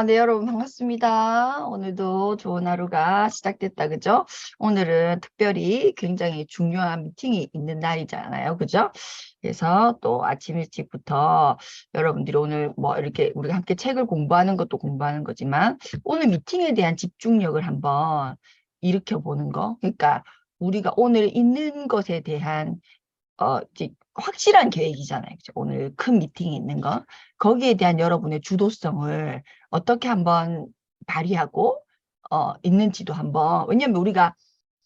네, 여러분 반갑습니다. 오늘도 좋은 하루가 시작됐다, 그죠? 오늘은 특별히 굉장히 중요한 미팅이 있는 날이잖아요, 그죠? 그래서 또 아침 일찍부터 여러분들이 오늘 뭐 이렇게 우리가 함께 책을 공부하는 것도 공부하는 거지만 오늘 미팅에 대한 집중력을 한번 일으켜 보는 거. 그러니까 우리가 오늘 있는 것에 대한 이제 확실한 계획이잖아요. 그죠? 오늘 큰 미팅이 있는 거. 거기에 대한 여러분의 주도성을 어떻게 한번 발휘하고, 있는지도 한번. 왜냐면 우리가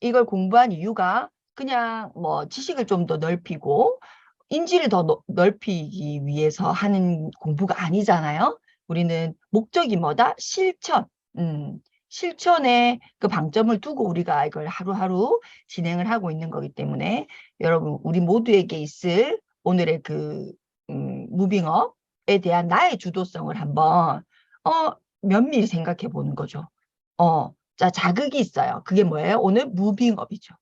이걸 공부한 이유가 그냥 뭐 지식을 좀 더 넓히고, 인지를 더 넓히기 위해서 하는 공부가 아니잖아요. 우리는 목적이 뭐다? 실천. 실천에 그 방점을 두고 우리가 이걸 하루하루 진행을 하고 있는 거기 때문에 여러분, 우리 모두에게 있을 오늘의 그, 무빙업에 대한 나의 주도성을 한번, 면밀히 생각해 보는 거죠. 자, 자극이 있어요. 그게 뭐예요? 오늘 무빙업이죠.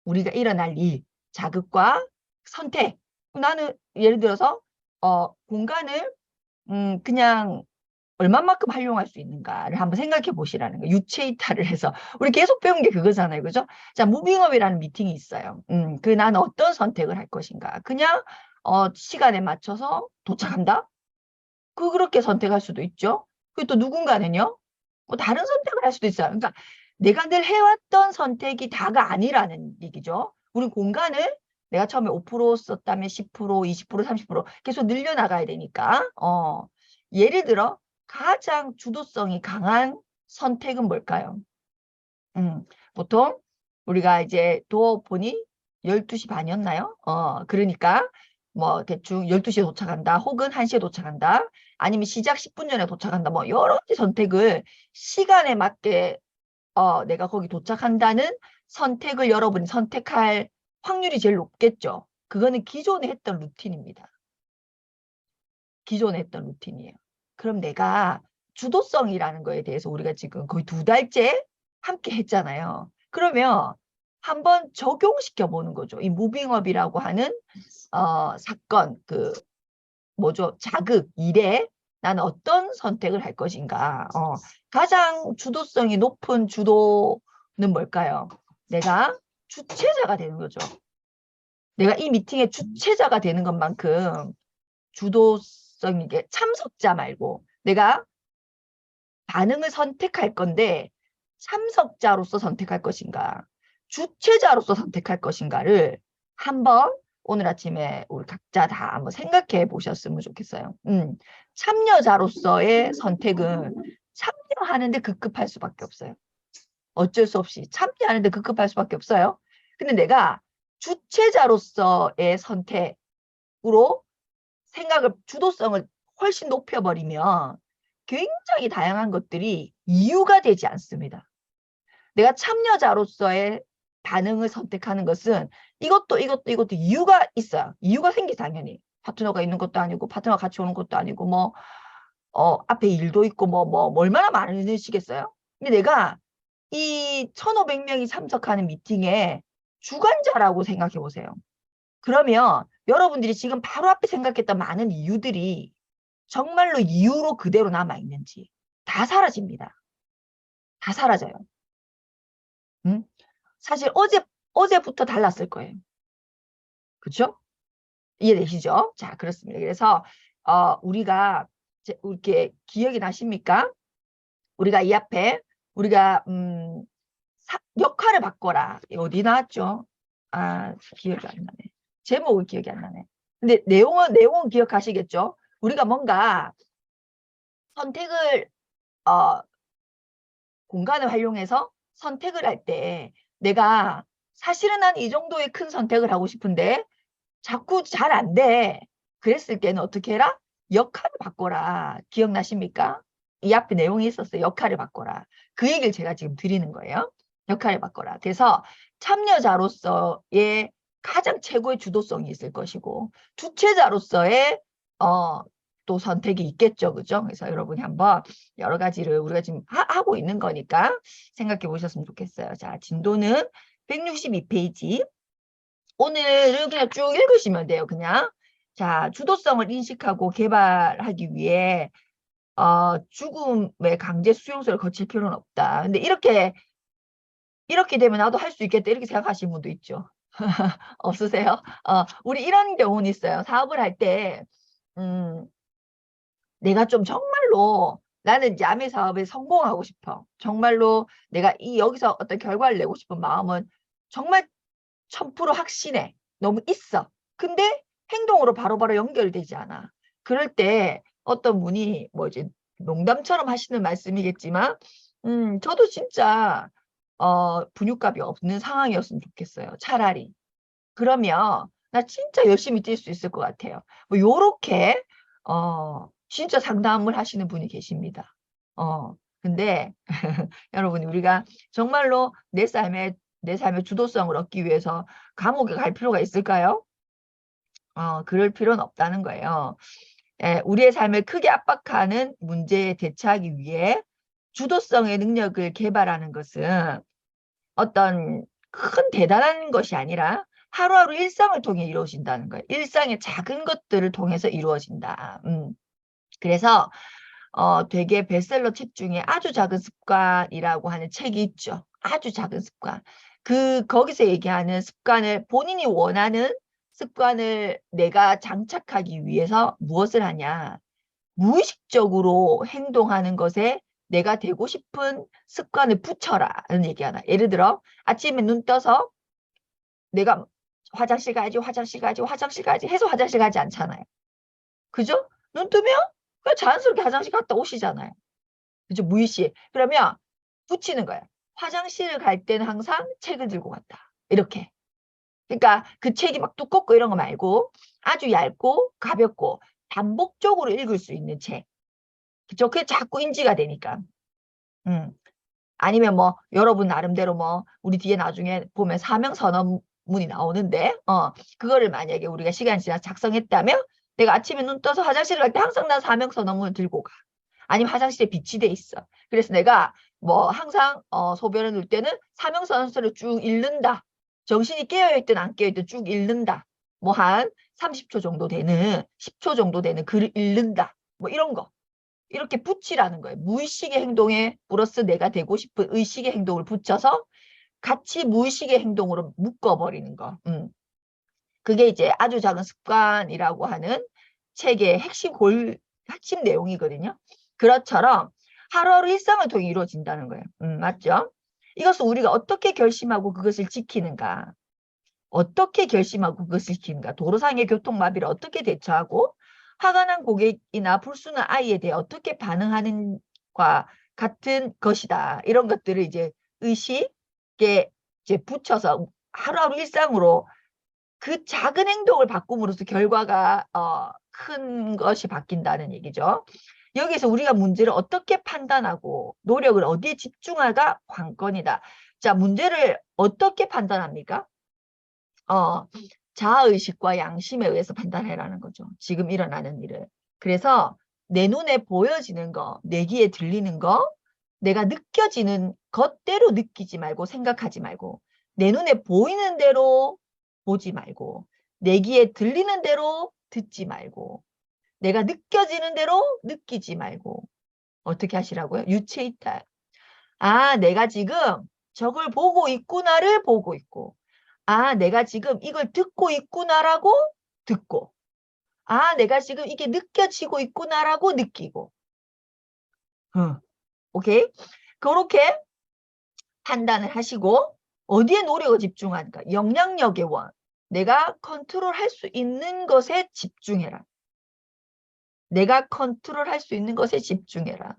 우리가 일어날 일, 자극과 선택. 나는 예를 들어서, 공간을, 그냥 얼마만큼 활용할 수 있는가를 한번 생각해 보시라는 거예요. 유체 이탈을 해서. 우리 계속 배운 게 그거잖아요. 그죠? 자, 무빙업이라는 미팅이 있어요. 나는 어떤 선택을 할 것인가. 그냥, 시간에 맞춰서 도착한다? 그렇게 선택할 수도 있죠. 그리고 또 누군가는요, 뭐 다른 선택을 할 수도 있어요. 그러니까 내가 늘 해왔던 선택이 다가 아니라는 얘기죠. 우리 공간을 내가 처음에 5% 썼다면 10%, 20%, 30% 계속 늘려나가야 되니까, 예를 들어, 가장 주도성이 강한 선택은 뭘까요? 보통 우리가 이제 도어 보니 12시 반이었나요? 그러니까 뭐 대충 12시에 도착한다, 혹은 1시에 도착한다, 아니면 시작 10분 전에 도착한다, 뭐 여러 가지 선택을 시간에 맞게 내가 거기 도착한다는 선택을 여러분이 선택할 확률이 제일 높겠죠. 그거는 기존에 했던 루틴입니다. 기존에 했던 루틴이에요. 그럼 내가 주도성이라는 거에 대해서 우리가 지금 거의 2달째 함께 했잖아요. 그러면 한번 적용시켜 보는 거죠. 이 무빙업이라고 하는 사건, 그 뭐죠? 자극, 일에 나는 어떤 선택을 할 것인가. 가장 주도성이 높은 주도는 뭘까요? 내가 주체자가 되는 거죠. 내가 이 미팅의 주체자가 되는 것만큼 주도성 있게 참석자 말고 내가 반응을 선택할 건데 참석자로서 선택할 것인가, 주체자로서 선택할 것인가를 한번 오늘 아침에 우리 각자 다 한번 생각해 보셨으면 좋겠어요. 참여자로서의 선택은 참여하는데 급급할 수밖에 없어요. 어쩔 수 없이 참여하는데 급급할 수밖에 없어요. 근데 내가 주체자로서의 선택으로 생각을, 주도성을 훨씬 높여버리면 굉장히 다양한 것들이 이유가 되지 않습니다. 내가 참여자로서의 반응을 선택하는 것은 이것도 이유가 있어요. 이유가 생기 당연히. 파트너가 있는 것도 아니고, 파트너가 같이 오는 것도 아니고, 뭐, 앞에 일도 있고, 얼마나 많으시겠어요? 근데 내가 이 1,500명이 참석하는 미팅에 주관자라고 생각해 보세요. 그러면 여러분들이 지금 바로 앞에 생각했던 많은 이유들이 정말로 이유로 그대로 남아있는지 다 사라집니다. 다 사라져요. 응? 사실 어제부터 달랐을 거예요. 그렇죠? 이해되시죠? 자, 그렇습니다. 그래서 우리가 이렇게 기억이 나십니까? 우리가 이 앞에 우리가 역할을 바꿔라. 어디 나왔죠? 기억이 안 나네. 제목은 기억이 안 나네. 근데 내용은 기억하시겠죠? 우리가 뭔가 선택을 공간을 활용해서 선택을 할 때 내가 사실은 난 이 정도의 큰 선택을 하고 싶은데 자꾸 잘 안 돼. 그랬을 때는 어떻게 해라? 역할을 바꿔라. 기억나십니까? 이 앞에 내용이 있었어요. 역할을 바꿔라. 그 얘기를 제가 지금 드리는 거예요. 역할을 바꿔라. 그래서 참여자로서의 가장 최고의 주도성이 있을 것이고, 주체자로서의 또 선택이 있겠죠. 그죠? 그래서 여러분이 한번 여러 가지를 우리가 지금 하고 있는 거니까 생각해 보셨으면 좋겠어요. 자, 진도는 162페이지. 오늘은 그냥 쭉 읽으시면 돼요. 그냥. 자, 주도성을 인식하고 개발하기 위해 죽음의 강제 수용소를 거칠 필요는 없다. 근데 이렇게 되면 나도 할 수 있겠다. 이렇게 생각하시는 분도 있죠. 없으세요? 우리 이런 경우는 있어요. 사업을 할 때, 음, 내가 좀 정말로 나는 야매 사업에 성공하고 싶어. 정말로 내가 여기서 어떤 결과를 내고 싶은 마음은 정말 1000% 확신해. 너무 있어. 근데 행동으로 바로바로 연결되지 않아. 그럴 때 어떤 분이 뭐 이제 농담처럼 하시는 말씀이겠지만, 저도 진짜 분유값이 없는 상황이었으면 좋겠어요. 차라리. 그러면 나 진짜 열심히 뛸 수 있을 것 같아요. 뭐 요렇게 진짜 상담을 하시는 분이 계십니다. 근데 여러분 우리가 정말로 내 삶의 주도성을 얻기 위해서 감옥에 갈 필요가 있을까요? 그럴 필요는 없다는 거예요. 우리의 삶을 크게 압박하는 문제에 대처하기 위해 주도성의 능력을 개발하는 것은 어떤 큰 대단한 것이 아니라 하루하루 일상을 통해 이루어진다는 거예요. 일상의 작은 것들을 통해서 이루어진다. 그래서 되게 베스트셀러 책 중에 아주 작은 습관이라고 하는 책이 있죠. 아주 작은 습관. 거기서 얘기하는 습관을 본인이 원하는 습관을 내가 장착하기 위해서 무엇을 하냐. 무의식적으로 행동하는 것에 내가 되고 싶은 습관을 붙여라. 라는 얘기 하나. 예를 들어 아침에 눈 떠서 내가 화장실 가야지, 화장실 가야지, 화장실 가야지 해서 화장실 가지 않잖아요. 그죠? 눈 뜨면 그냥 자연스럽게 화장실 갔다 오시잖아요. 그죠? 무의식. 그러면 붙이는 거예요. 화장실을 갈 때는 항상 책을 들고 간다. 이렇게. 그러니까 그 책이 막 두껍고 이런 거 말고 아주 얇고 가볍고 반복적으로 읽을 수 있는 책. 그죠? 그게 자꾸 인지가 되니까. 음. 아니면 뭐 여러분 나름대로 뭐 우리 뒤에 나중에 보면 사명선언문이 나오는데 그거를 만약에 우리가 시간이 지나 작성했다면 내가 아침에 눈 떠서 화장실을 갈 때 항상 난 사명선언문을 들고 가. 아니면 화장실에 비치돼 있어. 그래서 내가 뭐 항상 소변을 넣을 때는 사명선언서를 쭉 읽는다. 정신이 깨어있든 안 깨어있든 쭉 읽는다. 뭐 한 30초 정도 되는 10초 정도 되는 글을 읽는다. 뭐 이런 거. 이렇게 붙이라는 거예요. 무의식의 행동에 플러스 내가 되고 싶은 의식의 행동을 붙여서 같이 무의식의 행동으로 묶어버리는 거. 그게 이제 아주 작은 습관이라고 하는 책의 핵심 내용이거든요. 그것처럼 하루하루 일상을 통해 이루어진다는 거예요. 맞죠? 이것은 우리가 어떻게 결심하고 그것을 지키는가. 어떻게 결심하고 그것을 지키는가. 도로상의 교통마비를 어떻게 대처하고 화가 난 고객이나 불순한 아이에 대해 어떻게 반응하는과 같은 것이다. 이런 것들을 이제 의식에 이제 붙여서 하루하루 일상으로 그 작은 행동을 바꿈으로써 결과가 큰 것이 바뀐다는 얘기죠. 여기서 우리가 문제를 어떻게 판단하고 노력을 어디에 집중하가 관건이다. 자, 문제를 어떻게 판단합니까? 자아의식과 양심에 의해서 판단해라는 거죠. 지금 일어나는 일을. 그래서 내 눈에 보여지는 거, 내 귀에 들리는 거, 내가 느껴지는 것대로 느끼지 말고 생각하지 말고 내 눈에 보이는 대로 보지 말고 내 귀에 들리는 대로 듣지 말고 내가 느껴지는 대로 느끼지 말고 어떻게 하시라고요? 유체이탈. 내가 지금 저걸 보고 있구나를 보고 있고 내가 지금 이걸 듣고 있구나라고 듣고 내가 지금 이게 느껴지고 있구나라고 느끼고 오케이? 그렇게 판단을 하시고 어디에 노력을 집중하는가? 영향력의 원. 내가 컨트롤할 수 있는 것에 집중해라. 내가 컨트롤할 수 있는 것에 집중해라.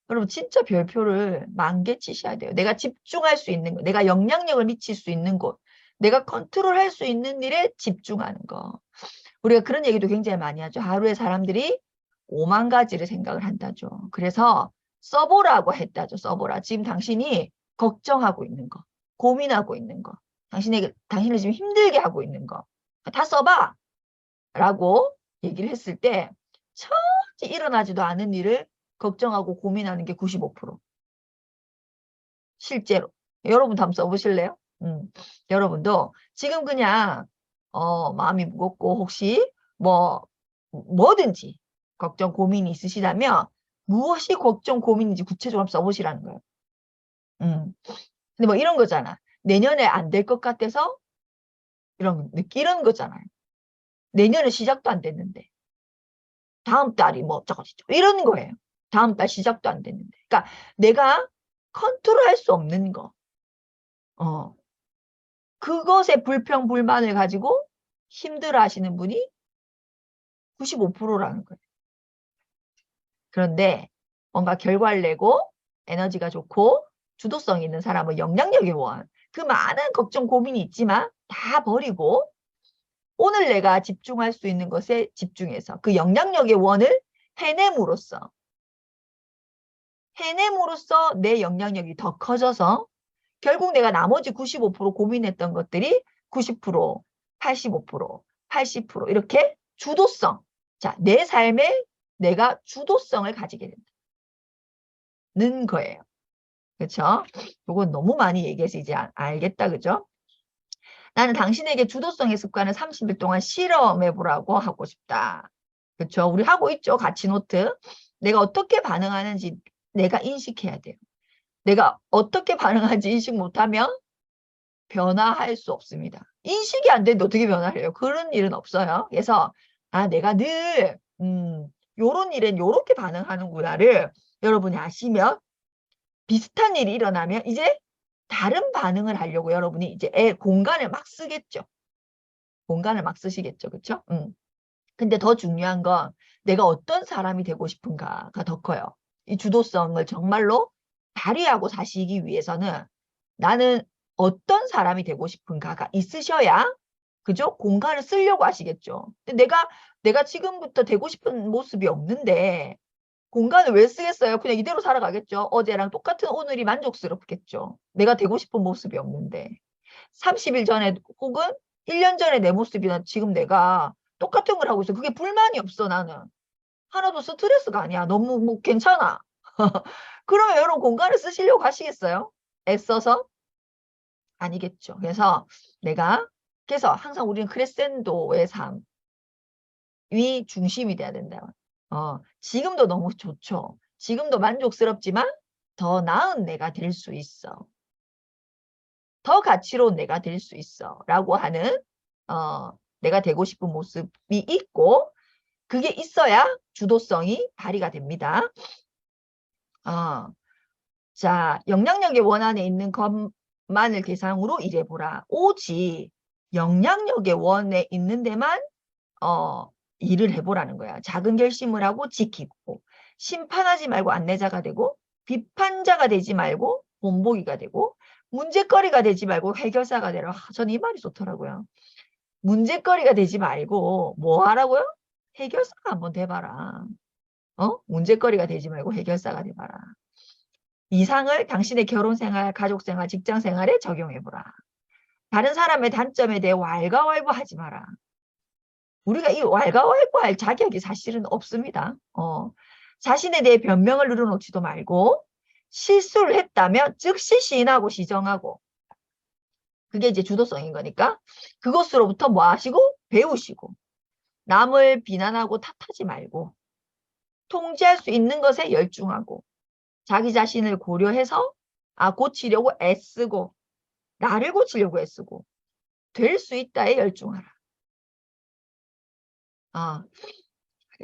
여러분 진짜 별표를 10,000개 치셔야 돼요. 내가 집중할 수 있는 거, 내가 영향력을 미칠 수 있는 곳, 내가 컨트롤할 수 있는 일에 집중하는 거. 우리가 그런 얘기도 굉장히 많이 하죠. 하루에 사람들이 5만 가지를 생각을 한다죠. 그래서 써보라고 했다죠. 써보라. 지금 당신이 걱정하고 있는 거, 고민하고 있는 거, 당신을 지금 힘들게 하고 있는 거, 다 써봐! 라고 얘기를 했을 때 전혀 일어나지도 않은 일을 걱정하고 고민하는 게 95%. 실제로. 여러분도 한번 써보실래요? 여러분도 지금 그냥 마음이 무겁고 혹시 뭐든지 걱정 고민이 있으시다면 무엇이 걱정, 고민인지 구체적으로 한번 써보시라는 거예요. 근데 뭐 이런 거잖아. 내년에 안 될 것 같아서 이런 거잖아요. 내년에 시작도 안 됐는데. 다음 달이 뭐 어쩌고저쩌고 이런 거예요. 다음 달 시작도 안 됐는데. 그러니까 내가 컨트롤할 수 없는 거. 그것에 불평, 불만을 가지고 힘들어 하시는 분이 95%라는 거예요. 그런데 뭔가 결과를 내고 에너지가 좋고 주도성 있는 사람은 영향력의 원. 그 많은 걱정, 고민이 있지만 다 버리고 오늘 내가 집중할 수 있는 것에 집중해서 그 영향력의 원을 해냄으로써 내 영향력이 더 커져서 결국 내가 나머지 95% 고민했던 것들이 90%, 85%, 80% 이렇게 주도성. 자, 내 삶에 내가 주도성을 가지게 된다는 거예요. 그렇죠? 이건 너무 많이 얘기해서 이제 알겠다. 그죠? 나는 당신에게 주도성의 습관을 30일 동안 실험해보라고 하고 싶다. 그렇죠? 우리 하고 있죠. 같이 노트. 내가 어떻게 반응하는지 내가 인식해야 돼요. 내가 어떻게 반응하는지 인식 못하면 변화할 수 없습니다. 인식이 안 되는데 어떻게 변화를 해요? 그런 일은 없어요. 그래서 내가 늘 요런 일엔 요렇게 반응하는구나를 여러분이 아시면 비슷한 일이 일어나면 이제 다른 반응을 하려고 여러분이 이제 공간을 막 쓰겠죠. 공간을 막 쓰시겠죠. 그렇죠? 근데 더 중요한 건 내가 어떤 사람이 되고 싶은가가 더 커요. 이 주도성을 정말로 발휘하고 사시기 위해서는 나는 어떤 사람이 되고 싶은가가 있으셔야 그죠? 공간을 쓰려고 하시겠죠. 근데 내가 지금부터 되고 싶은 모습이 없는데 공간을 왜 쓰겠어요? 그냥 이대로 살아가겠죠. 어제랑 똑같은 오늘이 만족스럽겠죠. 내가 되고 싶은 모습이 없는데 30일 전에 혹은 1년 전에 내 모습이나 지금 내가 똑같은 걸 하고 있어. 그게 불만이 없어 나는. 하나도 스트레스가 아니야. 너무 뭐 괜찮아. 그러면 여러분 공간을 쓰시려고 하시겠어요? 애써서? 아니겠죠. 그래서 항상 우리는 크레센도의 삶이 중심이 돼야 된다. 지금도 너무 좋죠. 지금도 만족스럽지만 더 나은 내가 될 수 있어. 더 가치로운 내가 될 수 있어. 라고 하는 내가 되고 싶은 모습이 있고 그게 있어야 주도성이 발휘가 됩니다. 자, 영향력의 원안에 있는 것만을 대상으로 일해보라. 오직 영향력의 원에 있는 데만 일을 해보라는 거야. 작은 결심을 하고 지키고 심판하지 말고 안내자가 되고 비판자가 되지 말고 본보기가 되고 문제거리가 되지 말고 해결사가 되라. 저는 이 말이 좋더라고요. 문제거리가 되지 말고 뭐 하라고요? 해결사가 한번 돼봐라. 문제거리가 되지 말고 해결사가 돼봐라. 이상을 당신의 결혼생활, 가족생활, 직장생활에 적용해보라. 다른 사람의 단점에 대해 왈가왈부하지 마라. 우리가 이 왈가왈부할 자격이 사실은 없습니다. 자신에 대해 변명을 늘어놓지도 말고 실수를 했다면 즉시 시인하고 시정하고 그게 이제 주도성인 거니까 그것으로부터 뭐 하시고 배우시고 남을 비난하고 탓하지 말고 통제할 수 있는 것에 열중하고 자기 자신을 고려해서 고치려고 애쓰고 나를 고치려고 애쓰고 될 수 있다에 열중하라.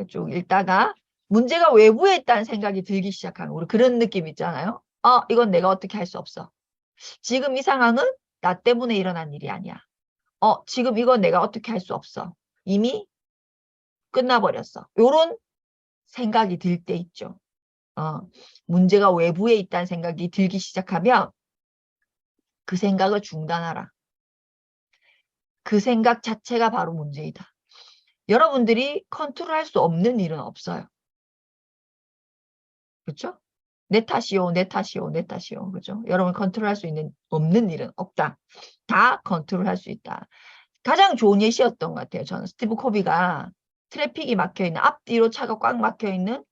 쭉 읽다가 문제가 외부에 있다는 생각이 들기 시작하는 우리 그런 느낌 있잖아요. 이건 내가 어떻게 할 수 없어. 지금 이 상황은 나 때문에 일어난 일이 아니야. 지금 이건 내가 어떻게 할 수 없어. 이미 끝나버렸어. 요런 생각이 들 때 있죠. 문제가 외부에 있다는 생각이 들기 시작하면 그 생각을 중단하라. 그 생각 자체가 바로 문제이다. 여러분들이 컨트롤할 수 없는 일은 없어요. 그렇죠? 내 탓이요, 내 탓이요, 내 탓이요. 그죠? 여러분 컨트롤할 수 없는 일은 없다. 다 컨트롤할 수 있다. 가장 좋은 예시였던 것 같아요. 저는 스티브 코비가 트래픽이 막혀있는 앞뒤로 차가 꽉 막혀있는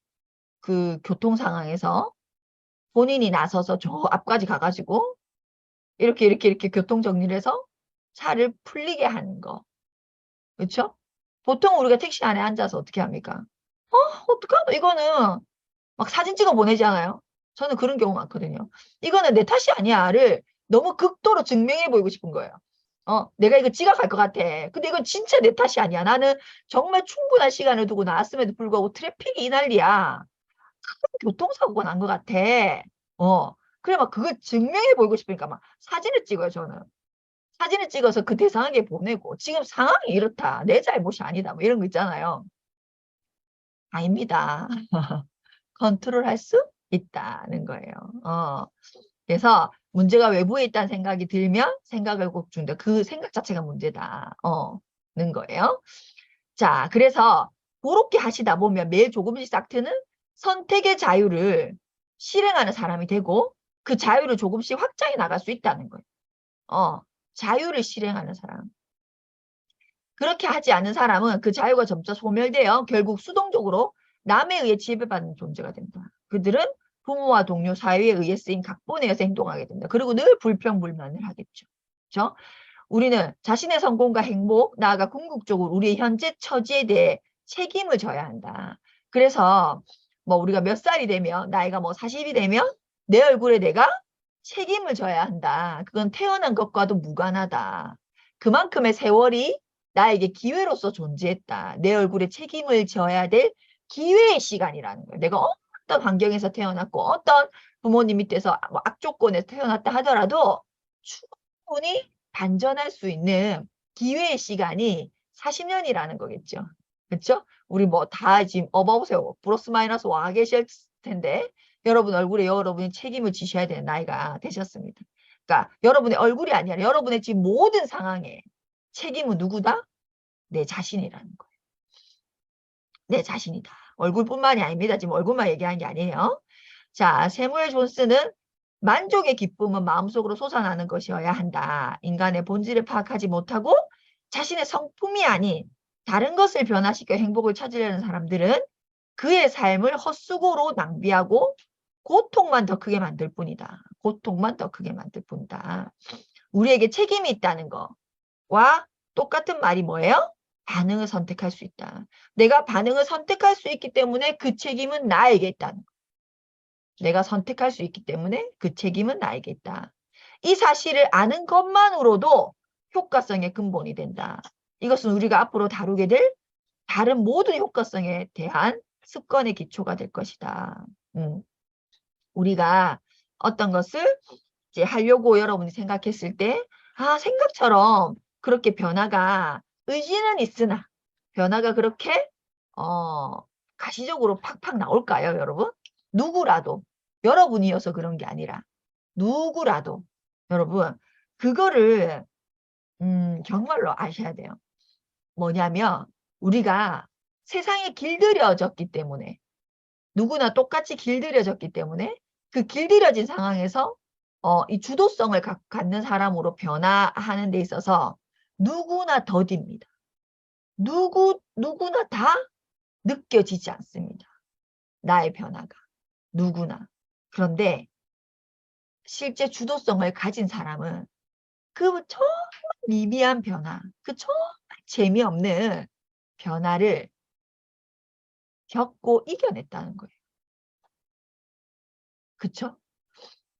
그 교통 상황에서 본인이 나서서 저 앞까지 가가지고 이렇게 교통 정리를 해서 차를 풀리게 하는 거. 그렇죠? 보통 우리가 택시 안에 앉아서 어떻게 합니까? 어떡하노? 이거는 막 사진 찍어 보내잖아요. 저는 그런 경우 많거든요. 이거는 내 탓이 아니야를 너무 극도로 증명해 보이고 싶은 거예요. 내가 이거 지각할 것 같아. 근데 이건 진짜 내 탓이 아니야. 나는 정말 충분한 시간을 두고 나왔음에도 불구하고 트래픽이 이 난리야. 교통사고가 난 것 같아. 그래 막 그걸 증명해 보이고 싶으니까 막 사진을 찍어요, 저는. 사진을 찍어서 그 대상에게 보내고 지금 상황이 이렇다. 내 잘못이 아니다. 뭐 이런 거 있잖아요. 아닙니다. 컨트롤할 수 있다는 거예요. 그래서 문제가 외부에 있다는 생각이 들면 생각을 꼭 준다. 그 생각 자체가 문제다. 는 거예요. 자, 그래서 그렇게 하시다 보면 매일 조금씩 싹트는 선택의 자유를 실행하는 사람이 되고 그 자유를 조금씩 확장해 나갈 수 있다는 거예요. 자유를 실행하는 사람. 그렇게 하지 않는 사람은 그 자유가 점차 소멸되어 결국 수동적으로 남에 의해 지배받는 존재가 된다. 그들은 부모와 동료, 사회에 의해 쓰인 각본에서 행동하게 된다. 그리고 늘 불평불만을 하겠죠. 그렇죠? 우리는 자신의 성공과 행복, 나아가 궁극적으로 우리의 현재 처지에 대해 책임을 져야 한다. 그래서 뭐 우리가 몇 살이 되면, 나이가 뭐 40이 되면 내 얼굴에 내가 책임을 져야 한다. 그건 태어난 것과도 무관하다. 그만큼의 세월이 나에게 기회로서 존재했다. 내 얼굴에 책임을 져야 될 기회의 시간이라는 거예요. 내가 어떤 환경에서 태어났고 어떤 부모님 밑에서 뭐 악조건에서 태어났다 하더라도 충분히 반전할 수 있는 기회의 시간이 40년이라는 거겠죠. 그렇죠? 우리 뭐 다 지금 어버보세요. 플러스 마이너스 와 계실 텐데 여러분 얼굴에 여러분이 책임을 지셔야 되는 나이가 되셨습니다. 그러니까 여러분의 얼굴이 아니라 여러분의 지금 모든 상황에 책임은 누구다? 내 자신이라는 거예요. 내 자신이다. 얼굴뿐만이 아닙니다. 지금 얼굴만 얘기하는 게 아니에요. 자, 세무엘 존스는 만족의 기쁨은 마음속으로 솟아나는 것이어야 한다. 인간의 본질을 파악하지 못하고 자신의 성품이 아닌 다른 것을 변화시켜 행복을 찾으려는 사람들은 그의 삶을 헛수고로 낭비하고 고통만 더 크게 만들 뿐이다. 고통만 더 크게 만들 뿐이다. 우리에게 책임이 있다는 거와 똑같은 말이 뭐예요? 반응을 선택할 수 있다. 내가 반응을 선택할 수 있기 때문에 그 책임은 나에게 있다는 거. 내가 선택할 수 있기 때문에 그 책임은 나에게 있다. 이 사실을 아는 것만으로도 효과성의 근본이 된다. 이것은 우리가 앞으로 다루게 될 다른 모든 효과성에 대한 습관의 기초가 될 것이다. 우리가 어떤 것을 이제 하려고 여러분이 생각했을 때, 생각처럼 그렇게 변화가 의지는 있으나 변화가 그렇게 가시적으로 팍팍 나올까요, 여러분? 누구라도 여러분이어서 그런 게 아니라 누구라도 여러분 그거를 정말로 아셔야 돼요. 뭐냐면 우리가 세상에 길들여졌기 때문에 누구나 똑같이 길들여졌기 때문에 그 길들여진 상황에서 이 주도성을 갖는 사람으로 변화하는 데 있어서 누구나 더딥니다. 누구나 다 느껴지지 않습니다. 나의 변화가. 누구나. 그런데 실제 주도성을 가진 사람은 그 정말 미미한 변화, 그 정말 재미없는 변화를 겪고 이겨냈다는 거예요. 그쵸?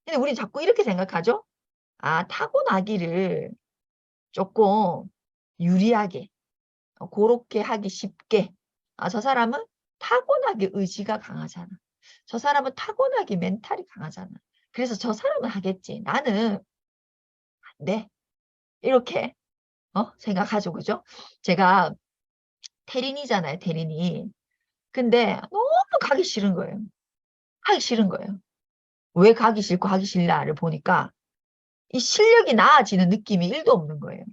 근데 우리 자꾸 이렇게 생각하죠? 타고나기를 조금 유리하게, 그렇게 하기 쉽게. 저 사람은 타고나기 의지가 강하잖아. 저 사람은 타고나기 멘탈이 강하잖아. 그래서 저 사람은 하겠지. 나는 안 돼. 이렇게 생각하죠. 그죠? 제가 태린이잖아요. 태린이. 근데 너무 가기 싫은 거예요. 하기 싫은 거예요. 왜 가기 싫고 하기 싫나를 보니까 이 실력이 나아지는 느낌이 1도 없는 거예요.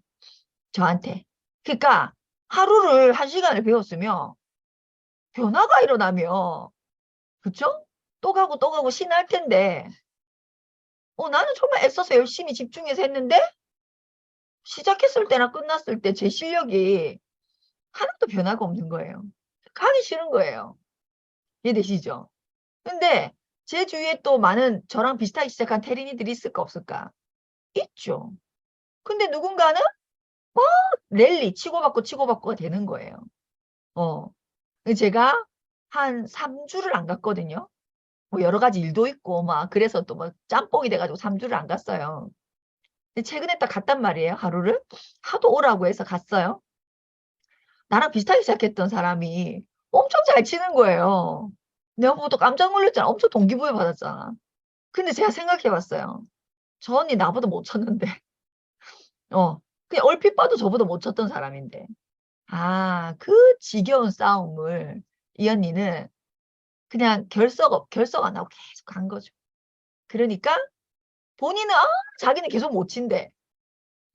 저한테. 그러니까 하루를 1시간을 배웠으면 변화가 일어나면 그쵸? 또 가고 또 가고 신날 텐데 나는 정말 애써서 열심히 집중해서 했는데 시작했을 때나 끝났을 때 제 실력이 하나도 변화가 없는 거예요. 가기 싫은 거예요. 이해되시죠? 근데 제 주위에 또 많은 저랑 비슷하게 시작한 테린이들이 있을까 없을까? 있죠. 근데 누군가는 랠리 치고받고 치고받고가 되는 거예요. 제가 한 3주를 안 갔거든요. 뭐 여러 가지 일도 있고 막 그래서 또 뭐 짬뽕이 돼가지고 3주를 안 갔어요. 근데 최근에 딱 갔단 말이에요. 하루를. 하도 오라고 해서 갔어요. 나랑 비슷하게 시작했던 사람이 엄청 잘 치는 거예요. 내가 보고 또 깜짝 놀랐잖아. 엄청 동기부여 받았잖아. 근데 제가 생각해 봤어요. 저 언니 나보다 못 쳤는데. 그냥 얼핏 봐도 저보다 못 쳤던 사람인데. 아, 그 지겨운 싸움을 이 언니는 그냥 결석 안 하고 계속 간 거죠. 그러니까 본인은 자기는 계속 못 친대.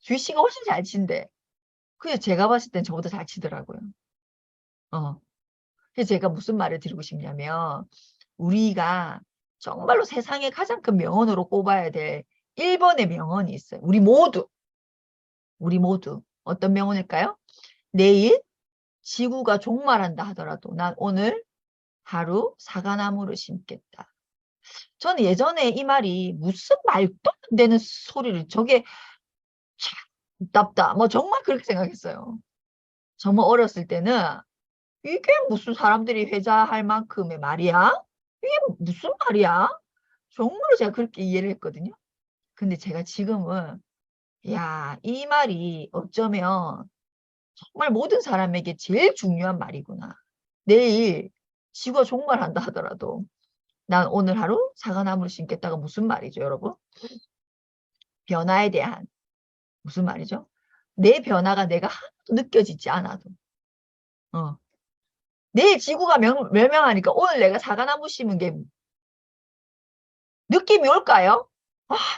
주희 씨가 훨씬 잘 친대. 그래서 제가 봤을 땐 저보다 잘 치더라고요. 그래서 제가 무슨 말을 드리고 싶냐면 우리가 정말로 세상의 가장 큰 명언으로 꼽아야 될 1번의 명언이 있어요. 우리 모두 어떤 명언일까요? 내일 지구가 종말한다 하더라도 난 오늘 하루 사과나무를 심겠다. 저는 예전에 이 말이 무슨 말도 안 되는 소리를 저게 참 답답다. 뭐 정말 그렇게 생각했어요. 정말 어렸을 때는 이게 무슨 사람들이 회자할 만큼의 말이야? 이게 무슨 말이야? 정말로 제가 그렇게 이해를 했거든요. 근데 제가 지금은 야, 이 말이 어쩌면 정말 모든 사람에게 제일 중요한 말이구나. 내일 지구가 종말한다 하더라도 난 오늘 하루 사과나무를 심겠다가 무슨 말이죠, 여러분? 변화에 대한 무슨 말이죠? 내 변화가 내가 하나도 느껴지지 않아도 어. 내일 지구가 멸망하니까 오늘 내가 사과나무 심은 게 느낌이 올까요?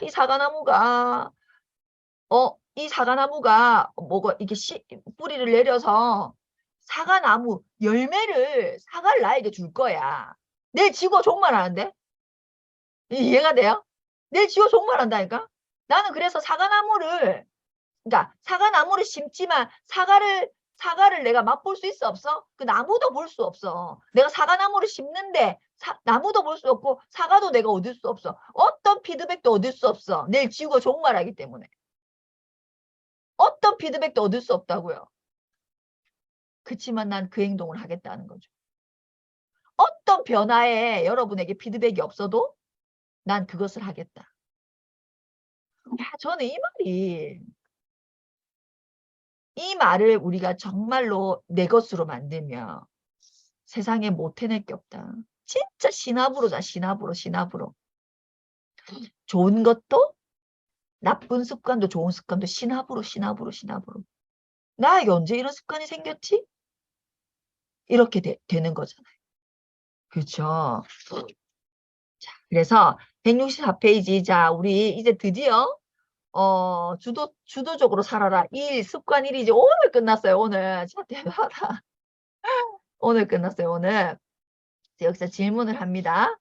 이 사과나무가 이 사과나무가 뭐가 이게 뿌리를 내려서 사과나무 열매를 사과를 나에게 줄 거야. 내일 지구가 종말하는데 이해가 돼요? 내일 지구가 종말한다니까? 나는 그래서 그러니까 사과나무를 심지만 사과를 내가 맛볼 수 있어 없어? 그 나무도 볼 수 없어. 내가 사과나무를 심는데 나무도 볼 수 없고 사과도 내가 얻을 수 없어. 어떤 피드백도 얻을 수 없어. 내일 지구가 종말하기 때문에. 어떤 피드백도 얻을 수 없다고요. 그치만 난 그 행동을 하겠다는 거죠. 어떤 변화에 여러분에게 피드백이 없어도 난 그것을 하겠다. 저는 이 말을 우리가 정말로 내 것으로 만들면 세상에 못 해낼 게 없다. 진짜 신압으로자, 신압으로. 좋은 것도 나쁜 습관도 좋은 습관도 신압으로. 나에게 언제 이런 습관이 생겼지? 이렇게 되는 거잖아요. 그렇죠. 자, 그래서 164페이지. 자, 우리 이제 드디어 주도적으로 살아라. 습관 1이 이제 오늘 끝났어요. 오늘. 진짜 대단하다. 오늘 끝났어요. 오늘. 여기서 질문을 합니다.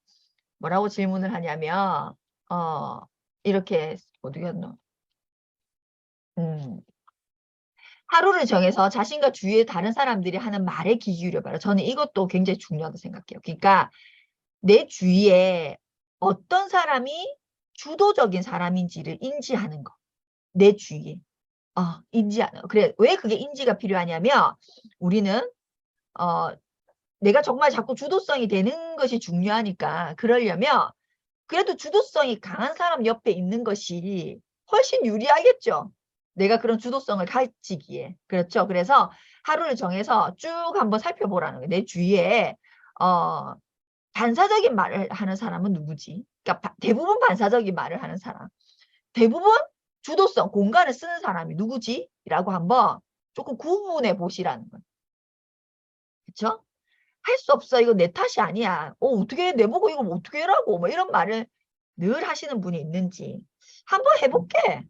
뭐라고 질문을 하냐면 이렇게 어떻게 했노? 하루를 정해서 자신과 주위의 다른 사람들이 하는 말에 귀 기울여봐라. 저는 이것도 굉장히 중요하다고 생각해요. 그러니까 내 주위에 어떤 사람이 주도적인 사람인지를 인지하는 거. 내 주위에. 인지하는 거. 그래, 왜 그게 인지가 필요하냐면 우리는 내가 정말 자꾸 주도성이 되는 것이 중요하니까 그러려면 그래도 주도성이 강한 사람 옆에 있는 것이 훨씬 유리하겠죠. 내가 그런 주도성을 가지기에. 그렇죠. 그래서 하루를 정해서 쭉 한번 살펴보라는 거예요. 내 주위에 반사적인 말을 하는 사람은 누구지? 그러니까 대부분 반사적인 말을 하는 사람. 대부분 주도성, 공간을 쓰는 사람이 누구지? 라고 한번 조금 구분해 보시라는 거예요. 그렇죠? 할 수 없어. 이거 내 탓이 아니야. 어떻게 해? 내보고 이거 어떻게 해라고. 뭐 이런 말을 늘 하시는 분이 있는지 한번 해볼게.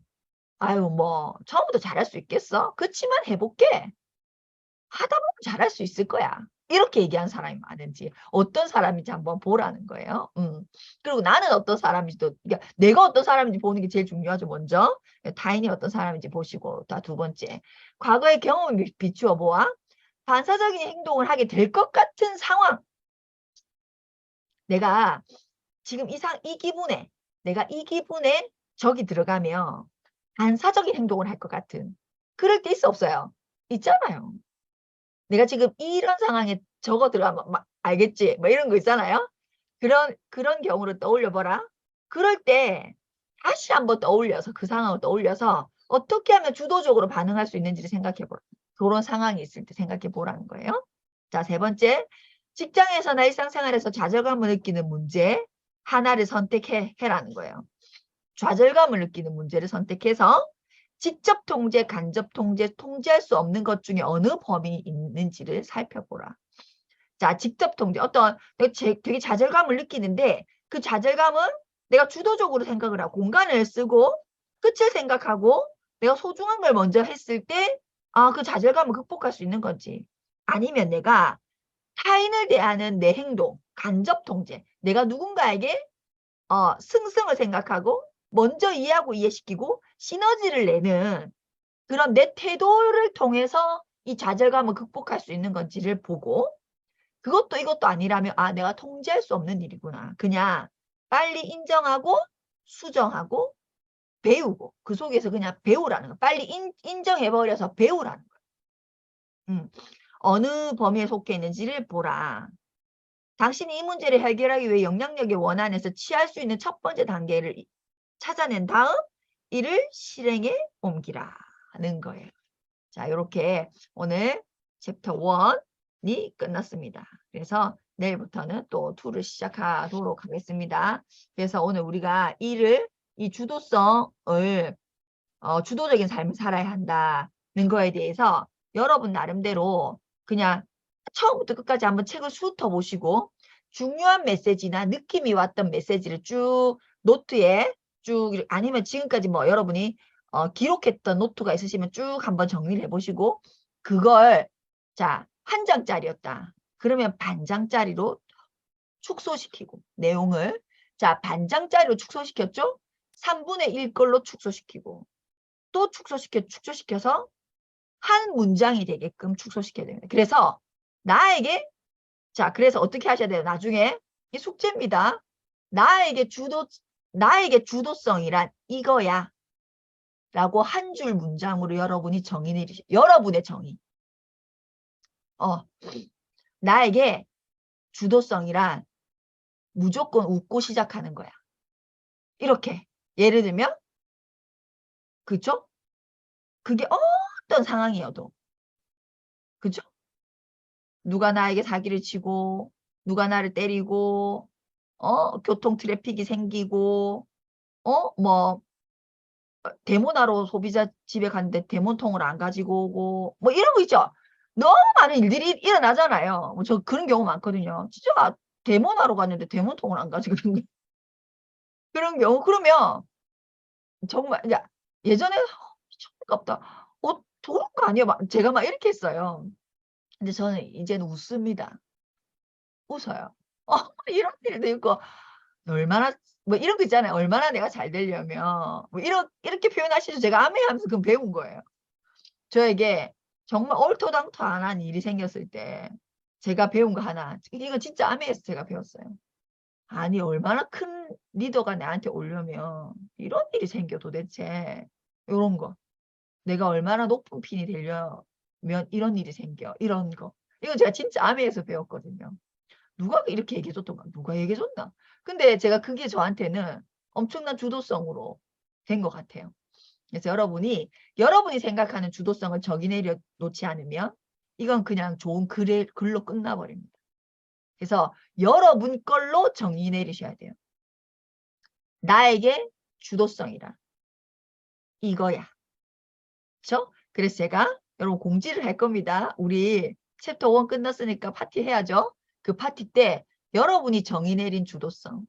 아유 뭐 처음부터 잘할 수 있겠어? 그렇지만 해볼게. 하다 보면 잘할 수 있을 거야. 이렇게 얘기한 사람이 많은지 어떤 사람인지 한번 보라는 거예요. 그리고 나는 어떤 사람인지도 그러니까 내가 어떤 사람인지 보는 게 제일 중요하죠. 먼저 타인이 어떤 사람인지 보시고 두 번째 과거의 경험을 비추어 보아 반사적인 행동을 하게 될 것 같은 상황. 내가 지금 내가 이 기분에 저기 들어가면 반사적인 행동을 할 것 같은 그럴 때 있어 없어요? 있잖아요. 내가 지금 이런 상황에 저거 들어가면 알겠지? 뭐 이런 거 있잖아요. 그런 경우를 떠올려 보라. 그럴 때 다시 한번 떠올려서 그 상황을 떠올려서 어떻게 하면 주도적으로 반응할 수 있는지를 생각해 보라. 그런 상황이 있을 때 생각해 보라는 거예요. 자, 세 번째. 직장에서나 일상생활에서 좌절감을 느끼는 문제 하나를 선택해라는 거예요. 좌절감을 느끼는 문제를 선택해서 직접 통제, 간접 통제, 통제할 수 없는 것 중에 어느 범위 있는지를 살펴보라. 자, 직접 통제. 내가 되게 좌절감을 느끼는데 그 좌절감은 내가 주도적으로 생각을 하고 공간을 쓰고 끝을 생각하고 내가 소중한 걸 먼저 했을 때 그 좌절감을 극복할 수 있는 건지. 아니면 내가 타인을 대하는 내 행동, 간접 통제. 내가 누군가에게 승승을 생각하고 먼저 이해하고 이해시키고 시너지를 내는 그런 내 태도를 통해서 이 좌절감을 극복할 수 있는 건지를 보고 그것도 이것도 아니라면 내가 통제할 수 없는 일이구나. 그냥 빨리 인정하고 수정하고 배우고 그 속에서 그냥 배우라는 거. 빨리 인정해버려서 배우라는 거. 어느 범위에 속해 있는지를 보라. 당신이 이 문제를 해결하기 위해 영향력의 원안에서 취할 수 있는 첫 번째 단계를 찾아낸 다음 이를 실행에 옮기라는 거예요. 자, 이렇게 오늘 챕터 1이 끝났습니다. 그래서 내일부터는 또 2를 시작하도록 하겠습니다. 그래서 오늘 우리가 이 주도성을 주도적인 삶을 살아야 한다는 거에 대해서 여러분 나름대로 그냥 처음부터 끝까지 한번 책을 훑어보시고 중요한 메시지나 느낌이 왔던 메시지를 쭉 노트에 아니면 지금까지 뭐 여러분이 기록했던 노트가 있으시면 쭉 한번 정리를 해보시고 그걸 자, 한 장짜리였다. 그러면 반 장짜리로 축소시키고 내용을 자, 반 장짜리로 축소시켰죠? 3분의 1 걸로 축소시키고 또 축소시켜서 한 문장이 되게끔 축소시켜야 됩니다. 그래서 나에게 그래서 어떻게 하셔야 돼요? 나중에 이 숙제입니다. 나에게 주도성이란 이거야. 라고 한 줄 문장으로 여러분이 정의 내리시 여러분의 정의. 나에게 주도성이란 무조건 웃고 시작하는 거야. 이렇게. 예를 들면 그죠? 그게 어떤 상황이어도 그죠? 누가 나에게 사기를 치고 누가 나를 때리고 교통 트래픽이 생기고 뭐 데모나로 소비자 집에 갔는데 데모통을 안 가지고 오고 뭐 이런 거 있죠. 너무 많은 일들이 일어나잖아요. 뭐 저 그런 경우 많거든요. 진짜 데모나로 갔는데 데모통을 안 가지고 오는 그런 경우 그러면 정말 이제 예전에 미쳤다. 좋은 거 아니에요. 제가 막 이렇게 했어요. 근데 저는 이제는 웃습니다. 웃어요. 이런 일도 있고 얼마나 뭐 이런 거 있잖아요. 얼마나 내가 잘 되려면 뭐 이렇게 표현하시죠. 제가 암해하면서 그건 배운 거예요. 저에게 정말 얼토당토안한 일이 생겼을 때 제가 배운 거 하나 이거 진짜 암해에서 제가 배웠어요. 아니 얼마나 큰 리더가 나한테 오려면 이런 일이 생겨 도대체 이런 거 내가 얼마나 높은 핀이 되려면 이런 일이 생겨 이런 거 이거 제가 진짜 암해에서 배웠거든요. 누가 이렇게 얘기해줬던가? 누가 얘기해줬나? 근데 제가 그게 저한테는 엄청난 주도성으로 된 것 같아요. 그래서 여러분이 생각하는 주도성을 적이 내려 놓지 않으면 이건 그냥 좋은 글로 끝나버립니다. 그래서 여러분 걸로 정의 내리셔야 돼요. 나에게 주도성이라 이거야. 그렇죠? 그래서 제가 여러분 공지를 할 겁니다. 우리 챕터 1 끝났으니까 파티 해야죠. 그 파티 때 여러분이 정의 내린 주도성,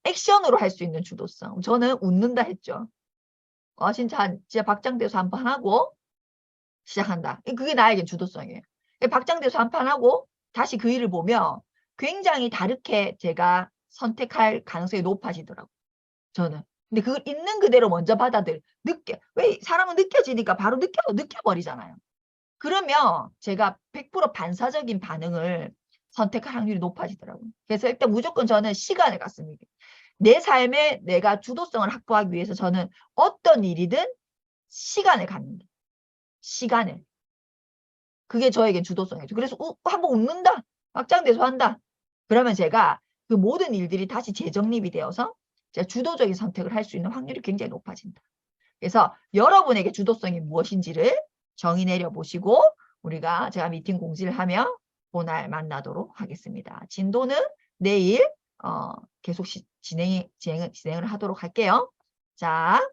액션으로 할 수 있는 주도성. 저는 웃는다 했죠. 진짜 박장대소 한 판 하고 시작한다. 그게 나에게 주도성이에요. 박장대소 한 판 하고 다시 그 일을 보면 굉장히 다르게 제가 선택할 가능성이 높아지더라고요. 저는. 근데 그걸 있는 그대로 먼저 왜 사람은 느껴지니까 바로 느껴버리잖아요. 그러면 제가 100% 반사적인 반응을 선택할 확률이 높아지더라고요. 그래서 일단 무조건 저는 시간을 갖습니다. 내 삶에 내가 주도성을 확보하기 위해서 저는 어떤 일이든 시간을 갖는다. 시간을. 그게 저에게 주도성이죠. 그래서 한번 웃는다. 확장돼서 한다. 그러면 제가 그 모든 일들이 다시 재정립이 되어서 주도적인 선택을 할 수 있는 확률이 굉장히 높아진다. 그래서 여러분에게 주도성이 무엇인지를 정의 내려 보시고 제가 미팅 공지를 하며 그날 만나도록 하겠습니다. 진도는 내일 계속 진행을 하도록 할게요. 자.